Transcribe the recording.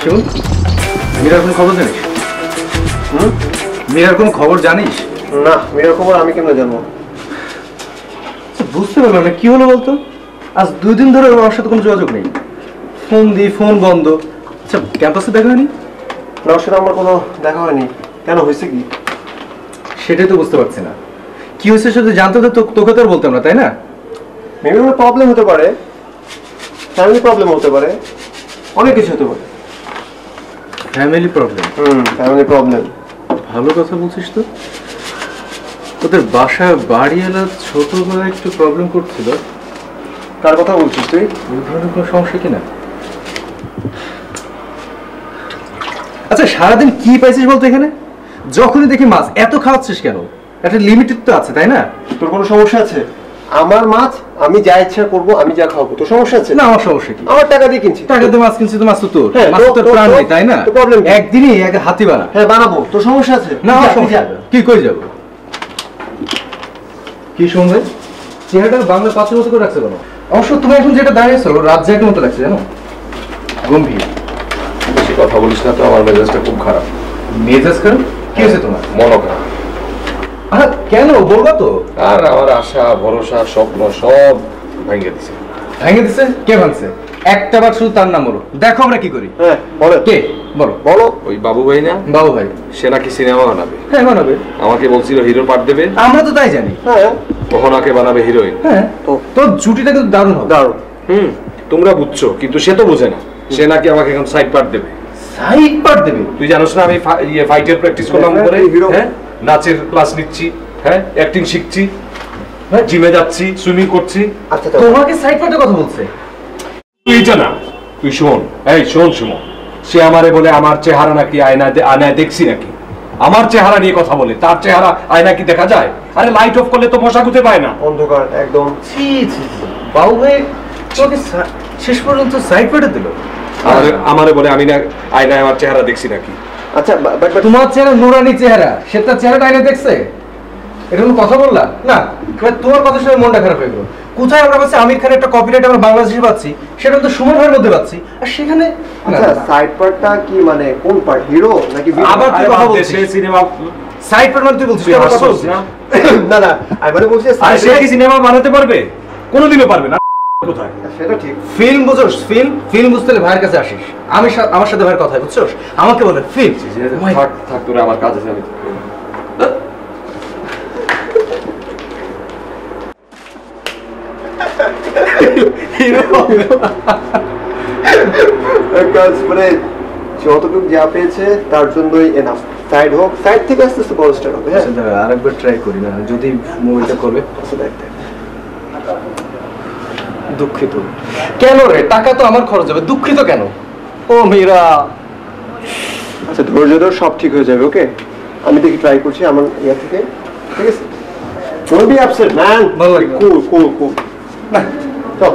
শিমুল, মীরার কোনো খবর জানিস? মীরার কোনো খবর জানিস? না, মীরার খবর আমি কেমনে জানবো? বুঝতে পারলাম না, কি হলো বলতো? আজ 2 দিন ধরে ওর সাথে কোনো যোগাযোগ নেই, ফোন দিই ফোন বন্ধ। আচ্ছা, ক্যাম্পাসে দেখা হয়নি? না, ওর সাথে আমার কোনো দেখা হয়নি। কেন, হয়েছে কি? সেটাই তো বুঝতে পারছি না। কি হয়েছে সেটা জানতে তো তোকে তো আর বলতাম না, তাই না? মেবি কোনো প্রবলেম হতে পারে, ফ্যামিলি প্রবলেম হতে পারে, অনেক কিছু হতে পারে। Family problem? Family problem. ভালো কথা বলছিস তো। ওদের বাসায় বাড়িওয়ালা ছোটবেলায় একটু প্রবলেম করছিল। কার কথা বলছিস তুই? ওই ধরনের কোনো সমস্যা কিনা? আচ্ছা, সারাদিন কি পাইছিস বলতো এখানে? যখনই দেখি মাছ, এত খাওয়াচ্ছিস কেন? একটা লিমিটেড তো আছে, তাই না? তোর কোনো সমস্যা আছে? আমার মাছ আমি যা ইচ্ছা করবো, আমি যা খাবো, তোর সমস্যা আছে? না, আমার সমস্যা কি? আমার টাকা দিয়ে কিনছি। টাকা দিয়ে মাছ কিনছি তো মাছ তো তোর। হ্যাঁ, মাছ তো তোর প্রাণ নেই, তাই না? তো প্রবলেম কি? একদিনই এক হাতি বানা। হ্যাঁ, বানাবো। তোর সমস্যা আছে? না, আমার সমস্যা নেই। কি কই যাব? কি শুনবে? চেহারাটা বাংলা পাঁচের মতো করে রাখছে কেন? অবশ্য তুমি এখন যেটা দাঁড়িয়েছো রাত জায়গার মতো লাগছে, জানো? গম্ভীর। বেশি কথা বলিস না তো, আমার মেজাজটা খুব খারাপ। মেজাজ খারাপ? কি হয়েছে তোমার? মনও খারাপ। আরে কেন, বলবা তো? আর আমার আশা ভরসা স্বপ্ন সব ভেঙে দিছে। ভেঙে দিছে? কে ভাঙছে? একটা বার শুধু তার নাম বলো, দেখো আমরা কি করি। হ্যাঁ, বলো। কে? বলো। বলো। ওই বাবু ভাই না? বাবু ভাই। সে নাকি সিনেমা বানাবে। হ্যাঁ, বানাবে। আমাকে বলছিল হিরোর পার্ট দেবে। আমরা তো তাই জানি। হ্যাঁ, মোহনাকে বানাবে হিরোইন। হ্যাঁ, তোর জুটিটা কিন্তু দারুণ হবে। দারুণ। তোমরা বুঝছো, কিন্তু সে তো বোঝে না। সে নাকি আমাকে এখন সাইড পার্ট দেবে। সাইড পার্ট দেবে? তুই জানোস না আমি ফাইটের প্র্যাকটিস করলাম করে, হিরো। হ্যাঁ, নাচের ক্লাস নিচ্ছি, হ্যাঁ, অ্যাক্টিং শিখছি, হ্যাঁ, জিমে যাচ্ছি, সুইমিং করছি। আচ্ছা, তোমাকে সাইড পার্টের কথা বলছে? তুই জানা, তুই শোন, এই শোন সুমন, সে আমারে বলে আমার চেহারা নাকি আয়নায় দেখছি নাকি। আমার চেহারা নিয়ে কথা বলে, তার চেহারা আয়নায় কি দেখা যায়? আরে লাইট অফ করলে তো মশা খুঁজে পায় না। অন্ধকার একদম। ছি ছি ছি, বাবু ভাই তোকে শেষ পর্যন্ত সাইড পার্টে দিল। আমারে বলে আমি না আয়নায় আমার চেহারা দেখছি নাকি। আচ্ছা, তোমার চেহারা নুরানি চেহারা, সে তার চেহারাটা আয়নায় দেখছে? এটা কোনো কথা বললা না? তোমার কথা শুনে মনটা খারাপ হয়ে গেল। কোথায় আমরা পাচ্ছি আমির খানের একটা কপিরাইট আমরা বাংলাদেশে পাচ্ছি, সেটা তো সুমন ভাইয়ের মধ্যে পাচ্ছি, আর সেখানে আচ্ছা, সাইড পার্টটা কি মানে কোন পার্ট, হিরো নাকি ভিলেন? আবার তুই কথা বলছিস? সে সিনেমা সাইড পার্ট মানে তুই বলছিস, তুই আবার কথা বলছিস না? না না, আমি মানে বলছি আর সে কি সিনেমা বানাতে পারবে? কোনোদিনও পারবে না। কোথায়? সেটা ঠিক। ফিল্ম বুঝোস? ফিল্ম বুঝতে হলে ভাইয়ের কাছে আসিস। আমার সাথে ভাইয়ের কথা বুঝছোস? আমাকে বলে ফিল্ম। থাক তোরা, আমার কাজ আছে। আমি কাজ মানে যতটুকু যা পেয়েছে তার জন্যই এনাফ। সাইড হোক, সাইড থেকে আস্তে আস্তে বড় স্টার হবে। হ্যাঁ, আরেকবার ট্রাই করি না, যদি মুভিটা করবে। আচ্ছা, দেখ। দুঃখিত কেন রে? টাকা তো আমার খরচ হবে, দুঃখিত কেন? ও মীরা, আচ্ছা, ধৈর্য ধর, সব ঠিক হয়ে যাবে। ওকে, আমি দেখি ট্রাই করছি আমার ইয়া থেকে। ঠিক আছে, ডোন্ট বি আপসেট ম্যান। ভালো লাগে। কুল কুল কুল। না, চল।